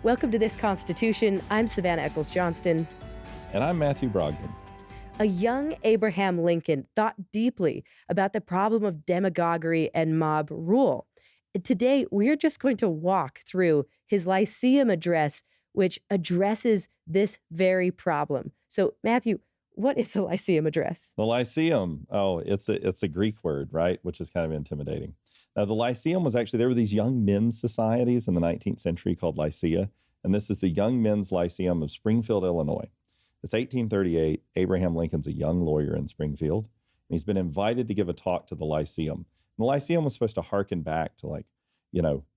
Welcome to This Constitution. I'm Savannah Eccles Johnston. And I'm Matthew Brogdon. A young Abraham Lincoln thought deeply about the problem of demagoguery and mob rule. Today, we're just going to walk through his Lyceum Address, which addresses this very problem. So, Matthew, what is the Lyceum Address? The Lyceum, it's a Greek word, right? Which is kind of intimidating. Now, the Lyceum was actually, there were these young men's societies in the 19th century called Lycea, and this is the Young Men's Lyceum of Springfield, Illinois. It's 1838. Abraham Lincoln's a young lawyer in Springfield, and he's been invited to give a talk to the Lyceum. And the Lyceum was supposed to hearken back to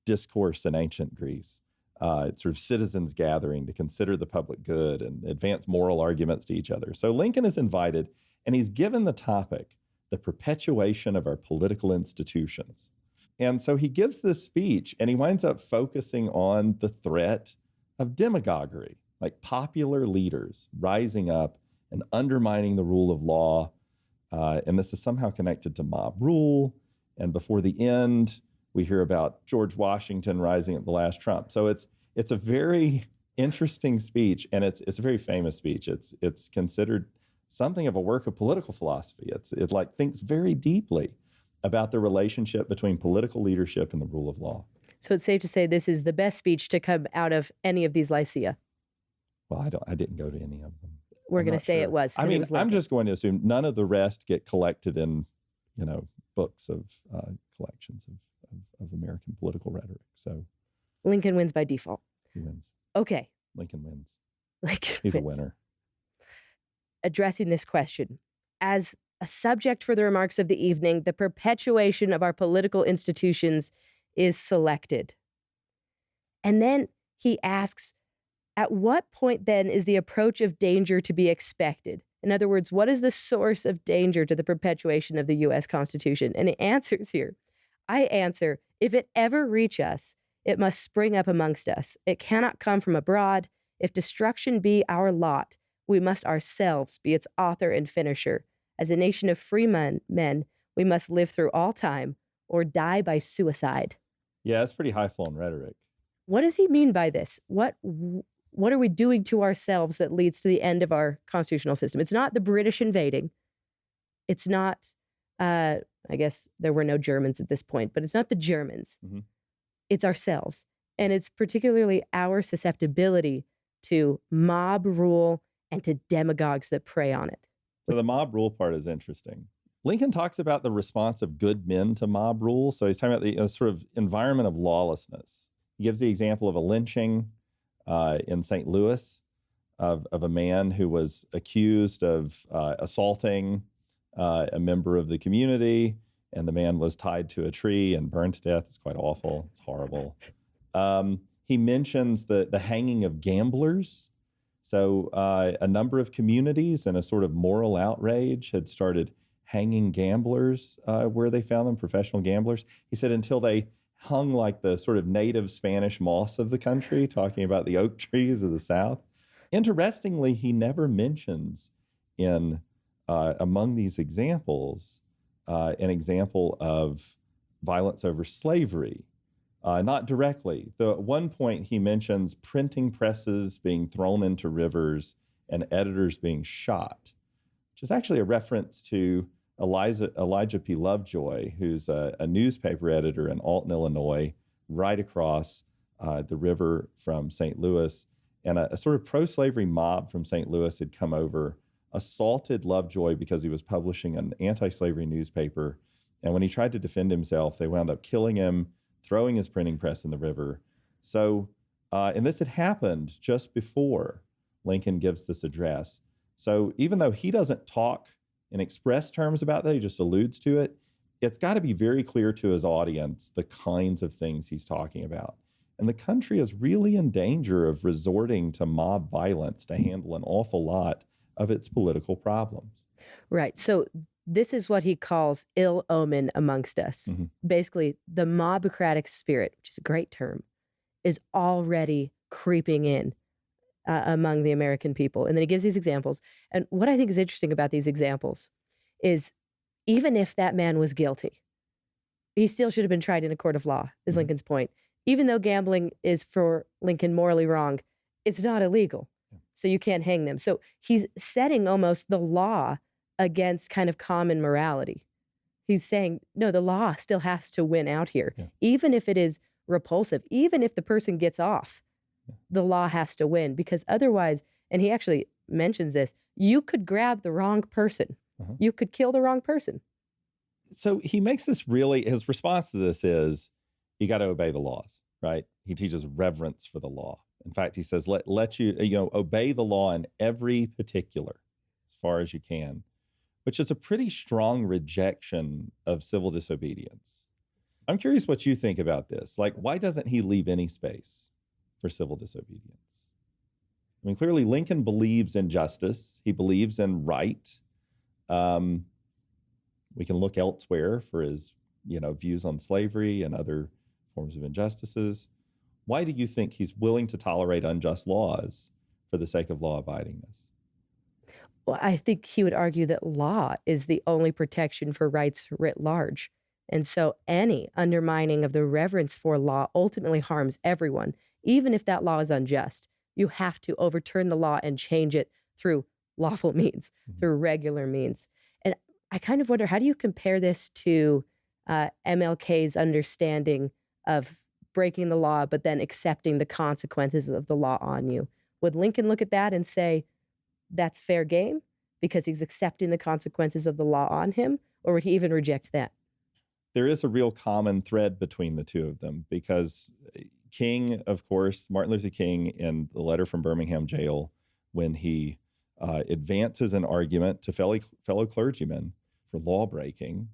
discourse in ancient Greece. It's sort of citizens gathering to consider the public good and advance moral arguments to each other. So Lincoln is invited, and he's given the topic, the perpetuation of our political institutions. And so he gives this speech, and he winds up focusing on the threat of demagoguery, like popular leaders rising up and undermining the rule of law. And this is somehow connected to mob rule. And before the end, we hear about George Washington rising at the last Trump. So it's a very interesting speech, and it's a very famous speech. It's considered something of a work of political philosophy. It thinks very deeply about the relationship between political leadership and the rule of law. So it's safe to say this is the best speech to come out of any of these Lycea. Well, I didn't go to any of them. We're going to say sure. It was. I mean, I'm just going to assume none of the rest get collected in, books of collections of American political rhetoric. So Lincoln wins by default. He wins. Okay. Lincoln wins. He's a winner. Addressing this question as a subject for the remarks of the evening, the perpetuation of our political institutions is selected. And then he asks, at what point then is the approach of danger to be expected? In other words, what is the source of danger to the perpetuation of the U.S. Constitution? And he answers here. I answer, if it ever reach us, it must spring up amongst us. It cannot come from abroad. If destruction be our lot, we must ourselves be its author and finisher. As a nation of free men, we must live through all time or die by suicide. Yeah, it's pretty high-flown rhetoric. What does he mean by this? What are we doing to ourselves that leads to the end of our constitutional system? It's not the British invading. It's not, I guess there were no Germans at this point, but it's not the Germans. Mm-hmm. It's ourselves. And it's particularly our susceptibility to mob rule and to demagogues that prey on it. So the mob rule part is interesting. Lincoln talks about the response of good men to mob rule. So he's talking about the sort of environment of lawlessness. He gives the example of a lynching in St. Louis of a man who was accused of assaulting a member of the community, and the man was tied to a tree and burned to death. It's quite awful. It's horrible. He mentions the hanging of gamblers. So a number of communities in a sort of moral outrage had started hanging gamblers where they found them, professional gamblers. He said until they hung like the sort of native Spanish moss of the country, talking about the oak trees of the South. Interestingly, he never mentions among these examples an example of violence over slavery. Not directly. Though at one point he mentions printing presses being thrown into rivers and editors being shot, which is actually a reference to Elijah P. Lovejoy, who's a newspaper editor in Alton, Illinois, right across the river from St. Louis. And a sort of pro-slavery mob from St. Louis had come over, assaulted Lovejoy because he was publishing an anti-slavery newspaper. And when he tried to defend himself, they wound up killing him, throwing his printing press in the river. So, and this had happened just before Lincoln gives this address. So even though he doesn't talk in express terms about that, he just alludes to it, it's got to be very clear to his audience the kinds of things he's talking about. And the country is really in danger of resorting to mob violence to handle an awful lot of its political problems. Right. So this is what he calls ill omen amongst us. Mm-hmm. Basically, the mobocratic spirit, which is a great term, is already creeping in among the American people. And then he gives these examples. And what I think is interesting about these examples is even if that man was guilty, he still should have been tried in a court of law, is Lincoln's point. even though gambling is for Lincoln morally wrong, it's not illegal. So you can't hang them. So he's setting almost the law against kind of common morality. He's saying, no, the law still has to win out here, even if it is repulsive, even if the person gets off, the law has to win, because otherwise, and he actually mentions this, you could grab the wrong person. You could kill the wrong person. So he makes this his response to this is, you got to obey the laws, right? He teaches reverence for the law. In fact, he says, let you obey the law in every particular as far as you can, which is a pretty strong rejection of civil disobedience. I'm curious what you think about this. Like, why doesn't he leave any space for civil disobedience? I mean, clearly Lincoln believes in justice. He believes in right. We can look elsewhere for his, views on slavery and other forms of injustices. Why do you think he's willing to tolerate unjust laws for the sake of law-abidingness? Well, I think he would argue that law is the only protection for rights writ large. And so any undermining of the reverence for law ultimately harms everyone, even if that law is unjust. You have to overturn the law and change it through lawful means, through regular means. And I kind of wonder, how do you compare this to MLK's understanding of breaking the law, but then accepting the consequences of the law on you? Would Lincoln look at that and say, that's fair game because he's accepting the consequences of the law on him? Or would he even reject that? There is a real common thread between the two of them, because King, of course, Martin Luther King, in the letter from Birmingham jail, when he advances an argument to fellow clergymen for law breaking,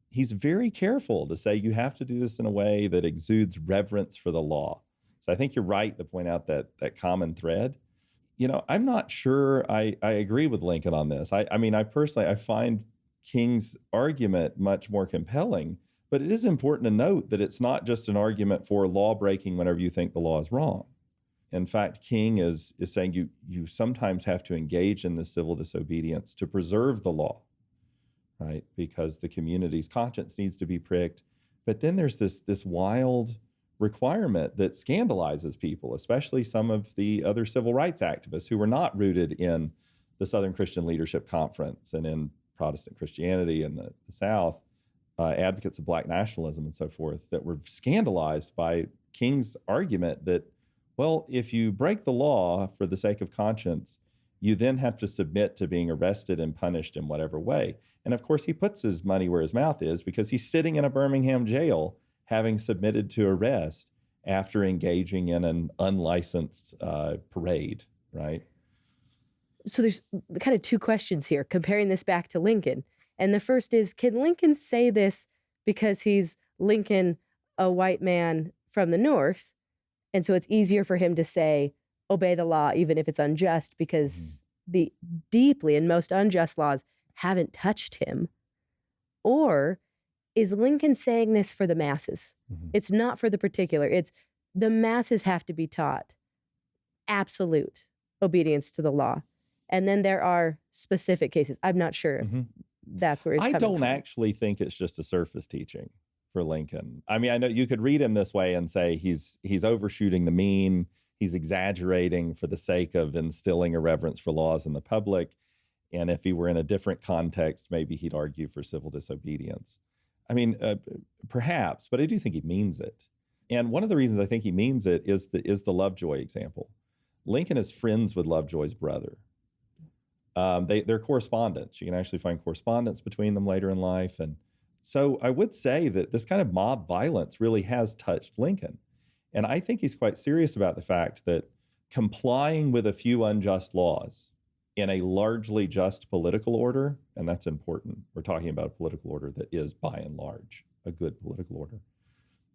he's very careful to say you have to do this in a way that exudes reverence for the law. So I think you're right to point out that common thread. I'm not sure I agree with Lincoln on this. I find King's argument much more compelling, but it is important to note that it's not just an argument for law breaking whenever you think the law is wrong. In fact, King is saying you sometimes have to engage in the civil disobedience to preserve the law, right? Because the community's conscience needs to be pricked. But then there's this wild requirement that scandalizes people, especially some of the other civil rights activists who were not rooted in the Southern Christian Leadership Conference and in Protestant Christianity in the South, advocates of Black nationalism and so forth, that were scandalized by King's argument that, well, if you break the law for the sake of conscience, you then have to submit to being arrested and punished in whatever way. And of course, he puts his money where his mouth is, because he's sitting in a Birmingham jail having submitted to arrest after engaging in an unlicensed parade, right? So there's kind of two questions here, comparing this back to Lincoln. And the first is, can Lincoln say this because he's Lincoln, a white man from the North, and so it's easier for him to say, obey the law, even if it's unjust, because the deeply and most unjust laws haven't touched him? Or is Lincoln saying this for the masses? It's not for the particular. It's the masses have to be taught absolute obedience to the law. And then there are specific cases. I'm not sure if that's where he's coming from. I don't actually think it's just a surface teaching for Lincoln. I mean, I know you could read him this way and say he's overshooting the mean. He's exaggerating for the sake of instilling a reverence for laws in the public. And if he were in a different context, maybe he'd argue for civil disobedience. I mean, perhaps, but I do think he means it. And one of the reasons I think he means it is the Lovejoy example. Lincoln is friends with Lovejoy's brother. They're correspondents. You can actually find correspondence between them later in life. And so I would say that this kind of mob violence really has touched Lincoln. And I think he's quite serious about the fact that complying with a few unjust laws in a largely just political order, and that's important. We're talking about a political order that is, by and large, a good political order.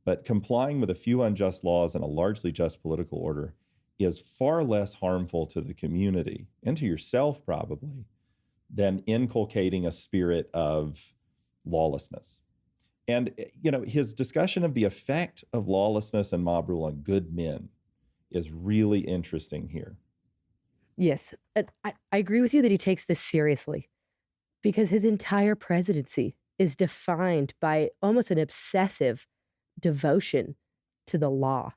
But complying with a few unjust laws in a largely just political order is far less harmful to the community, and to yourself probably, than inculcating a spirit of lawlessness. And, his discussion of the effect of lawlessness and mob rule on good men is really interesting here. Yes, I agree with you that he takes this seriously, because his entire presidency is defined by almost an obsessive devotion to the law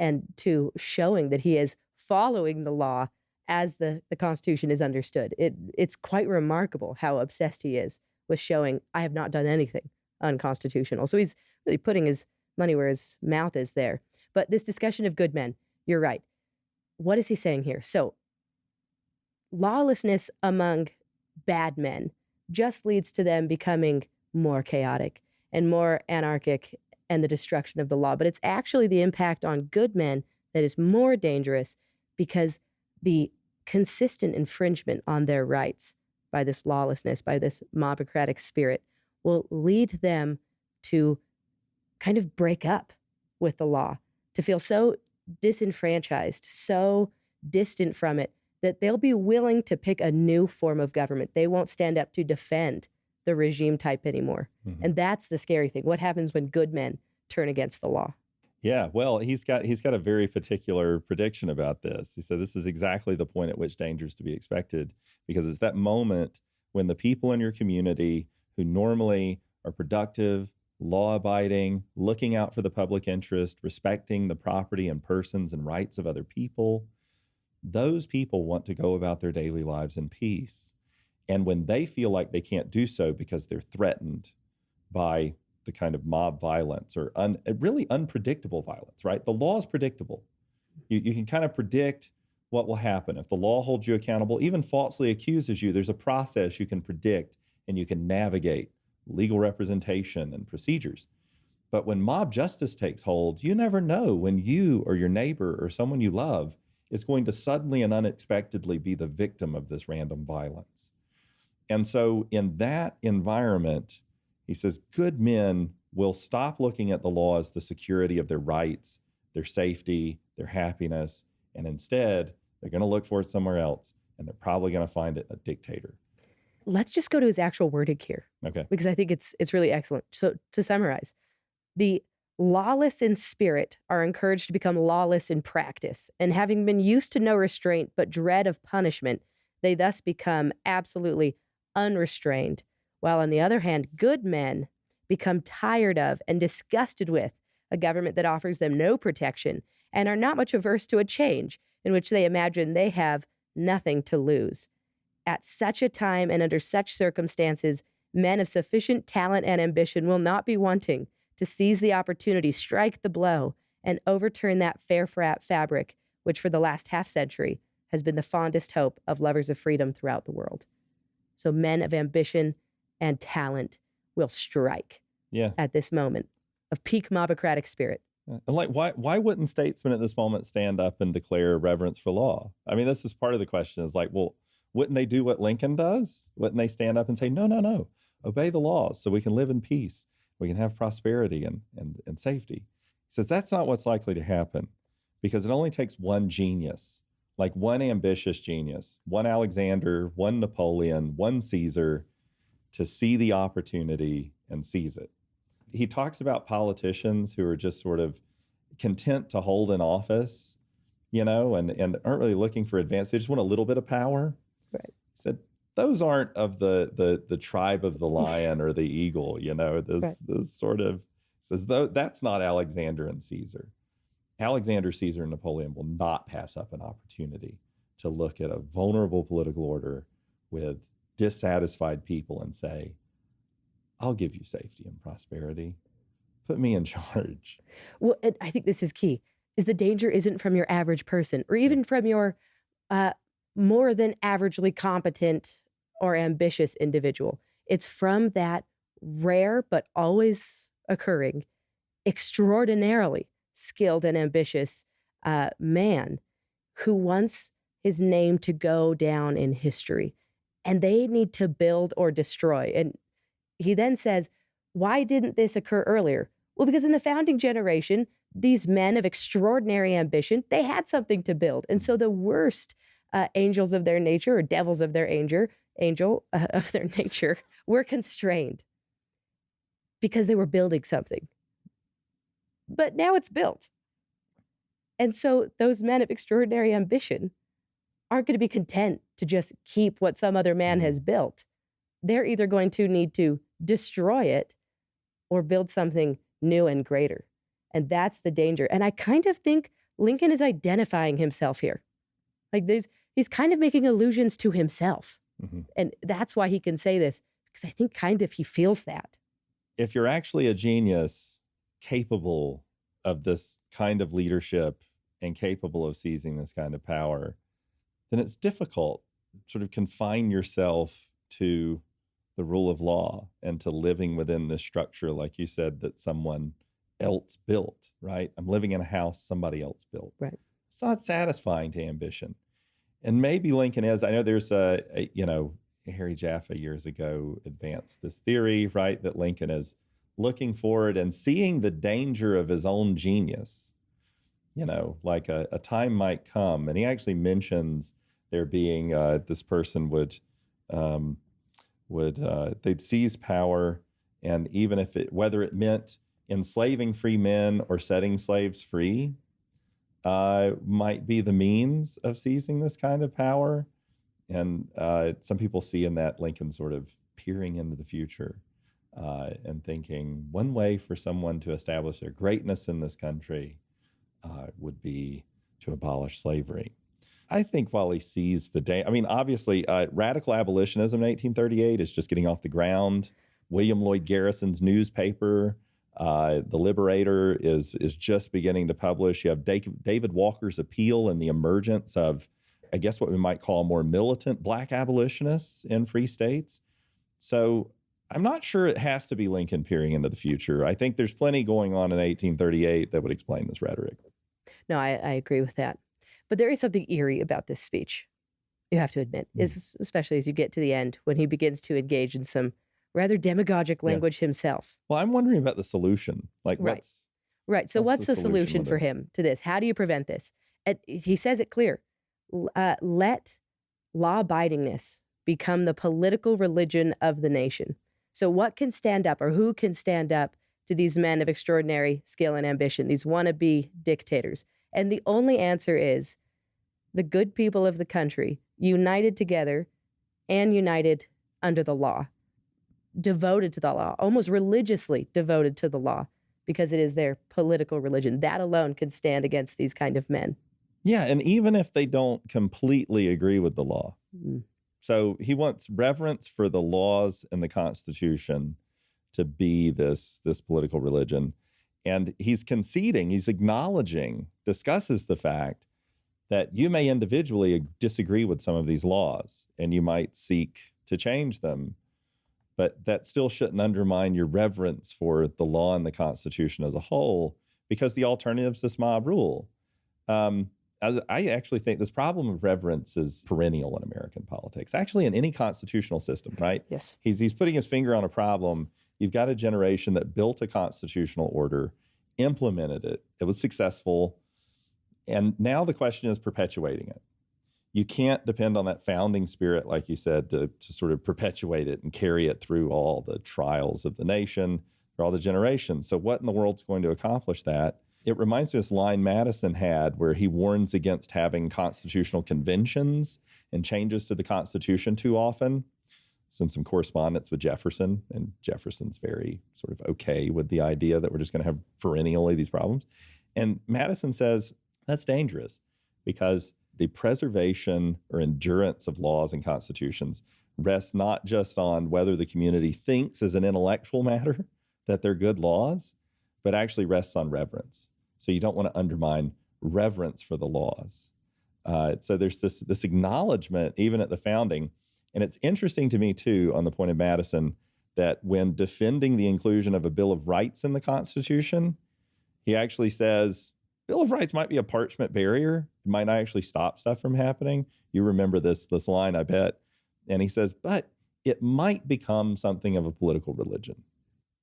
and to showing that he is following the law as the Constitution is understood. It's quite remarkable how obsessed he is with showing, I have not done anything unconstitutional. So he's really putting his money where his mouth is there. But this discussion of good men, you're right. What is he saying here? So lawlessness among bad men just leads to them becoming more chaotic and more anarchic and the destruction of the law. But it's actually the impact on good men that is more dangerous, because the consistent infringement on their rights by this lawlessness, by this mobocratic spirit, will lead them to kind of break up with the law, to feel so disenfranchised, so distant from it, that they'll be willing to pick a new form of government. They won't stand up to defend the regime type anymore. Mm-hmm. And that's the scary thing. What happens when good men turn against the law? Yeah, well, he's got a very particular prediction about this. He said this is exactly the point at which danger is to be expected, because it's that moment when the people in your community who normally are productive, law-abiding, looking out for the public interest, respecting the property and persons and rights of other people, those people want to go about their daily lives in peace. And when they feel like they can't do so because they're threatened by the kind of mob violence or really unpredictable violence, right? The law is predictable. You can kind of predict what will happen. If the law holds you accountable, even falsely accuses you, there's a process you can predict and you can navigate legal representation and procedures. But when mob justice takes hold, you never know when you or your neighbor or someone you love is going to suddenly and unexpectedly be the victim of this random violence. And so in that environment, he says, good men will stop looking at the law as the security of their rights, their safety, their happiness, and instead they're going to look for it somewhere else, and they're probably going to find it a dictator. Let's just go to his actual wording here. Okay. Because I think it's really excellent. So to summarize, the lawless in spirit are encouraged to become lawless in practice, and having been used to no restraint but dread of punishment, they thus become absolutely unrestrained. While on the other hand, good men become tired of and disgusted with a government that offers them no protection and are not much averse to a change in which they imagine they have nothing to lose. At such a time and under such circumstances, men of sufficient talent and ambition will not be wanting to seize the opportunity, strike the blow, and overturn that fair fabric which for the last half-century has been the fondest hope of lovers of freedom throughout the world. So men of ambition and talent will strike at this moment of peak mobocratic spirit. Like, why wouldn't statesmen at this moment stand up and declare reverence for law? I mean, this is part of the question is like, well, wouldn't they do what Lincoln does? Wouldn't they stand up and say, no, obey the laws so we can live in peace, we can have prosperity and safety? He says that's not what's likely to happen, because it only takes one genius, like one ambitious genius, one Alexander, one Napoleon, one Caesar, to see the opportunity and seize it. He talks about politicians who are just sort of content to hold an office, and aren't really looking for advance. They just want a little bit of power. Right. He said, those aren't of the tribe of the lion or the eagle, this sort of says, though, that's not Alexander and Caesar. Alexander, Caesar, and Napoleon will not pass up an opportunity to look at a vulnerable political order with dissatisfied people and say, I'll give you safety and prosperity. Put me in charge. Well, and I think this is key, is the danger isn't from your average person or even from your more than averagely competent or ambitious individual. It's from that rare but always occurring, extraordinarily skilled and ambitious man who wants his name to go down in history. And they need to build or destroy. And he then says, why didn't this occur earlier? Well, because in the founding generation, these men of extraordinary ambition, they had something to build. And so the worst angels of their nature or devils of their of their nature were constrained because they were building something. But now it's built. And so those men of extraordinary ambition aren't going to be content to just keep what some other man has built. They're either going to need to destroy it or build something new and greater. And that's the danger. And I kind of think Lincoln is identifying himself here. Like he's kind of making allusions to himself. Mm-hmm. And that's why he can say this, because I think kind of he feels that. If you're actually a genius capable of this kind of leadership and capable of seizing this kind of power, then it's difficult to sort of confine yourself to the rule of law and to living within this structure, like you said, that someone else built, right? I'm living in a house somebody else built. Right. It's not satisfying to ambition. And maybe Lincoln is. I know there's Harry Jaffa years ago advanced this theory, right, that Lincoln is looking forward and seeing the danger of his own genius, like a time might come. And he actually mentions there being this person they'd seize power, and even if whether it meant enslaving free men or setting slaves free, might be the means of seizing this kind of power. And some people see in that Lincoln sort of peering into the future and thinking one way for someone to establish their greatness in this country would be to abolish slavery. I think while he sees obviously radical abolitionism in 1838 is just getting off the ground. William Lloyd Garrison's newspaper, The Liberator, is just beginning to publish. You have David Walker's Appeal and the emergence of, I guess, what we might call more militant black abolitionists in free states. So I'm not sure it has to be Lincoln peering into the future. I think there's plenty going on in 1838 that would explain this rhetoric. No, I agree with that. But there is something eerie about this speech, you have to admit, especially as you get to the end when he begins to engage in some rather demagogic language himself. Well, I'm wondering about the solution. Right. So what's the solution for him to this? How do you prevent this? And he says it clear. Let law-abidingness become the political religion of the nation. So what can stand up, or who can stand up to these men of extraordinary skill and ambition, these wannabe dictators? And the only answer is the good people of the country, united together and united under the law, devoted to the law, almost religiously devoted to the law, because it is their political religion. That alone can stand against these kind of men. Yeah, and even if they don't completely agree with the law. So he wants reverence for the laws and the Constitution to be this political religion. And he's conceding, he's acknowledging, discusses the fact that you may individually disagree with some of these laws and you might seek to change them, but that still shouldn't undermine your reverence for the law and the Constitution as a whole, because the alternative is this mob rule. I actually think this problem of reverence is perennial in American politics, actually in any constitutional system, right? Yes. He's putting his finger on a problem. You've got a generation that built a constitutional order, implemented it. It was successful. And now the question is perpetuating it. You can't depend on that founding spirit, like you said, to sort of perpetuate it and carry it through all the trials of the nation, through all the generations. So what in the world's going to accomplish that? It reminds me of this line Madison had where he warns against having constitutional conventions and changes to the Constitution too often. It's in some correspondence with Jefferson, and Jefferson's very sort of okay with the idea that we're just going to have perennially these problems. And Madison says that's dangerous because the preservation or endurance of laws and constitutions rests not just on whether the community thinks as an intellectual matter that they're good laws, but actually rests on reverence. So you don't want to undermine reverence for the laws. So there's this acknowledgement even at the founding. And it's interesting to me, too, on the point of Madison, that when defending the inclusion of a Bill of Rights in the Constitution, he actually says, Bill of Rights might be a parchment barrier. It might not actually stop stuff from happening. You remember this line, I bet. And he says, but it might become something of a political religion.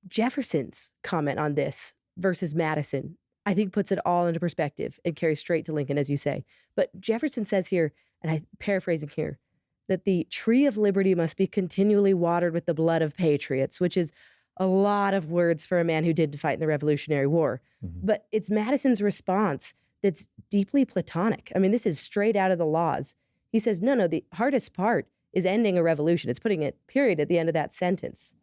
Jefferson's comment on this versus Madison, I think, puts it all into perspective and carries straight to Lincoln, as you say. But Jefferson says here, and I'm paraphrasing here, that the tree of liberty must be continually watered with the blood of patriots, which is a lot of words for a man who didn't fight in the Revolutionary War. Mm-hmm. But it's Madison's response that's deeply Platonic. I mean, this is straight out of the laws. He says, no, the hardest part is ending a revolution. It's putting a period at the end of that sentence.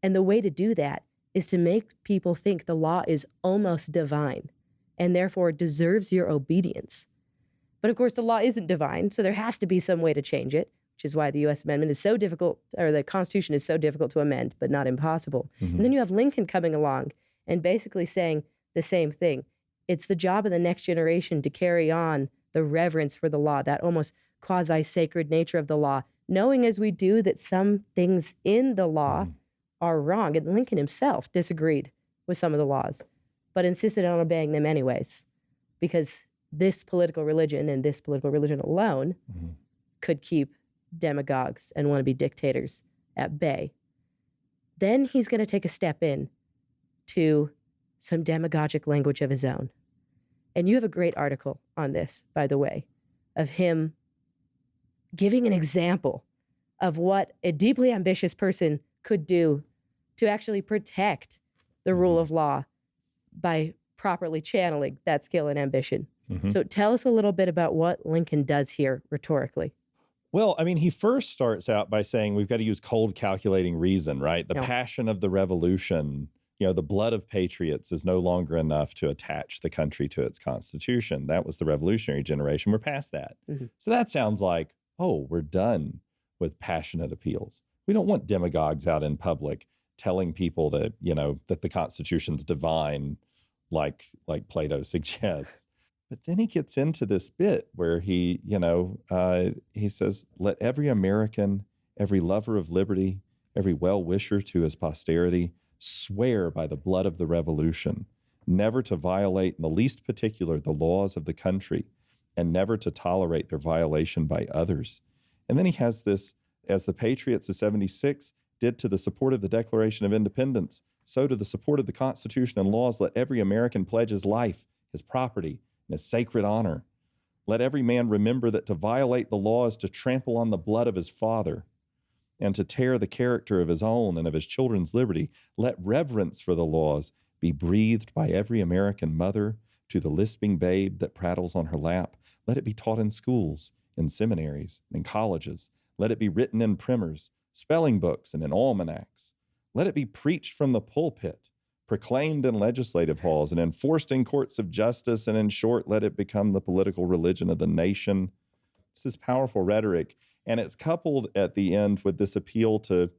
And the way to do that is to make people think the law is almost divine and therefore deserves your obedience. But of course, the law isn't divine, so there has to be some way to change it, which is why the U.S. Amendment is so difficult, or the Constitution is so difficult to amend, but not impossible. And then you have Lincoln coming along and basically saying the same thing. It's the job of the next generation to carry on the reverence for the law, that almost quasi-sacred nature of the law, knowing as we do that some things in the law are wrong. And Lincoln himself disagreed with some of the laws, but insisted on obeying them anyways, because this political religion and this political religion alone could keep demagogues and wannabe dictators at bay. Then he's going to take a step in to some demagogic language of his own. And you have a great article on this, by the way, of him giving an example of what a deeply ambitious person could do to actually protect the rule of law by properly channeling that skill and ambition. So tell us a little bit about what Lincoln does here rhetorically. Well, I mean, he first starts out by saying we've got to use cold, calculating reason, right? The passion of the revolution, the blood of patriots is no longer enough to attach the country to its constitution. That was the revolutionary generation. We're past that. So that sounds like, oh, we're done with passionate appeals. We don't want demagogues out in public telling people that, that the Constitution's divine, like Plato suggests. But then he gets into this bit where he says, let every American, every lover of liberty, every well-wisher to his posterity swear by the blood of the revolution, never to violate in the least particular the laws of the country, and never to tolerate their violation by others. And then he has this, as the patriots of 76 did to the support of the Declaration of Independence, so to the support of the Constitution and laws, let every American pledge his life, his property, and his sacred honor. Let every man remember that to violate the law is to trample on the blood of his father and to tear the character of his own and of his children's liberty. Let reverence for the laws be breathed by every American mother to the lisping babe that prattles on her lap. Let it be taught in schools, in seminaries, in colleges. Let it be written in primers, spelling books, and in almanacs. Let it be preached from the pulpit, proclaimed in legislative halls, and enforced in courts of justice, and in short, let it become the political religion of the nation. This is powerful rhetoric, and it's coupled at the end with this appeal to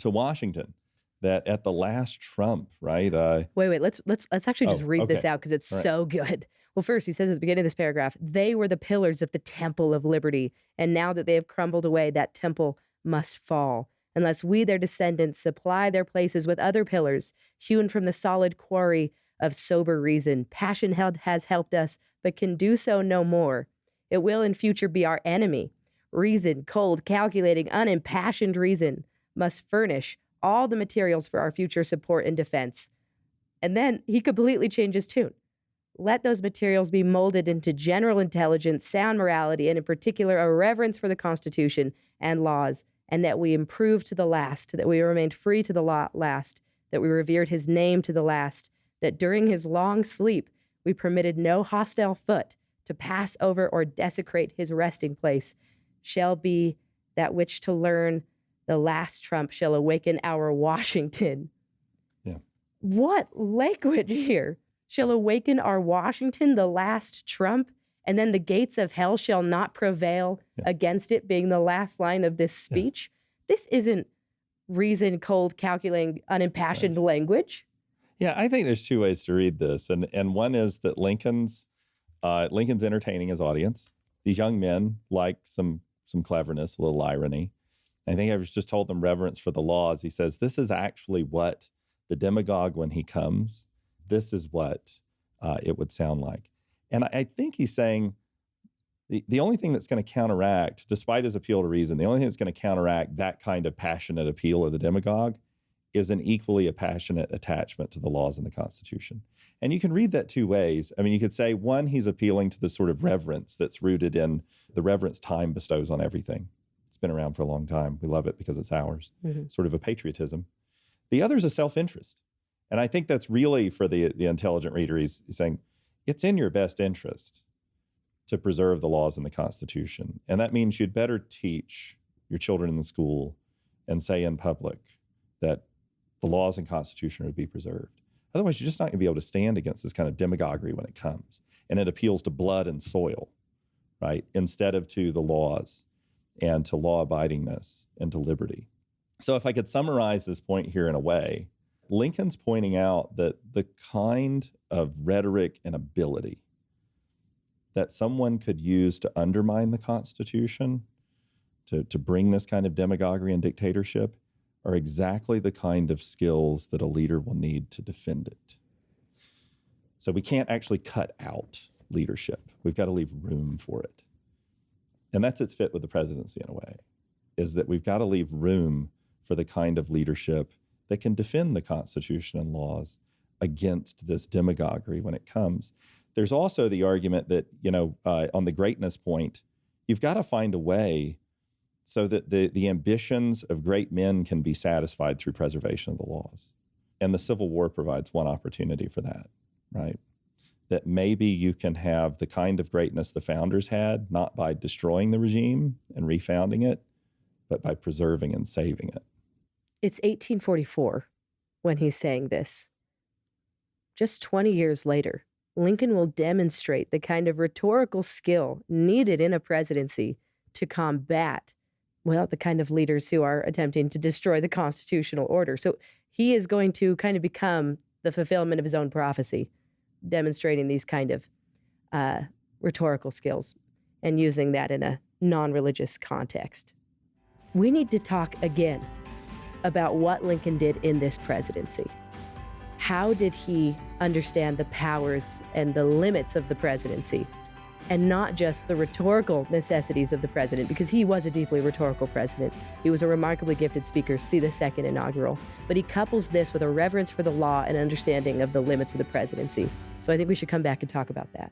Washington, that at the last Trump, right? Wait, let's actually just read this out because it's so good. Well, first, he says at the beginning of this paragraph, they were the pillars of the temple of liberty, and now that they have crumbled away, that temple must fall, unless we, their descendants, supply their places with other pillars, hewn from the solid quarry of sober reason. Passion has helped us, but can do so no more. It will in future be our enemy. Reason, cold, calculating, unimpassioned reason, must furnish all the materials for our future support and defense. And then he completely changes tune. Let those materials be molded into general intelligence, sound morality, and in particular a reverence for the Constitution and laws, and that we improve to the last, that we remained free to the last, that we revered his name to the last, that during his long sleep we permitted no hostile foot to pass over or desecrate his resting place, shall be that which to learn the last trump shall awaken our Washington. Yeah. What language here? Shall awaken our Washington, the last trump, and then the gates of hell shall not prevail against it, being the last line of this speech. This isn't reason, cold, calculating, unimpassioned language. Yeah, I think there's two ways to read this. And one is that Lincoln's entertaining his audience. These young men like some cleverness, a little irony. I think I was just told them reverence for the laws. He says, this is actually what the demagogue, when he comes, this is what it would sound like. And I think he's saying the only thing that's going to counteract, despite his appeal to reason, the only thing that's going to counteract that kind of passionate appeal of the demagogue is an equally a passionate attachment to the laws and the Constitution. And you can read that two ways. I mean, you could say, one, he's appealing to the sort of reverence that's rooted in the reverence time bestows on everything. It's been around for a long time. We love it because it's ours, sort of a patriotism. The other is a self-interest. And I think that's really for the intelligent reader. He's saying, it's in your best interest to preserve the laws and the Constitution. And that means you'd better teach your children in the school and say in public that the laws and Constitution are to be preserved. Otherwise, you're just not going to be able to stand against this kind of demagoguery when it comes. And it appeals to blood and soil, right? Instead of to the laws and to law-abidingness and to liberty. So if I could summarize this point here in a way, Lincoln's pointing out that the kind of rhetoric and ability that someone could use to undermine the Constitution, to bring this kind of demagoguery and dictatorship, are exactly the kind of skills that a leader will need to defend it. So we can't actually cut out leadership. We've got to leave room for it. And that's its fit with the presidency in a way, is that we've got to leave room for the kind of leadership that can defend the Constitution and laws against this demagoguery when it comes. There's also the argument that, on the greatness point, you've got to find a way so that the ambitions of great men can be satisfied through preservation of the laws. And the Civil War provides one opportunity for that, right? That maybe you can have the kind of greatness the founders had, not by destroying the regime and refounding it, but by preserving and saving it. It's 1844 when he's saying this. Just 20 years later, Lincoln will demonstrate the kind of rhetorical skill needed in a presidency to combat, the kind of leaders who are attempting to destroy the constitutional order. So he is going to kind of become the fulfillment of his own prophecy, demonstrating these kind of rhetorical skills and using that in a non-religious context. We need to talk again about what Lincoln did in this presidency. How did he understand the powers and the limits of the presidency, and not just the rhetorical necessities of the president, because he was a deeply rhetorical president. He was a remarkably gifted speaker, see the second inaugural. But he couples this with a reverence for the law and understanding of the limits of the presidency. So I think we should come back and talk about that.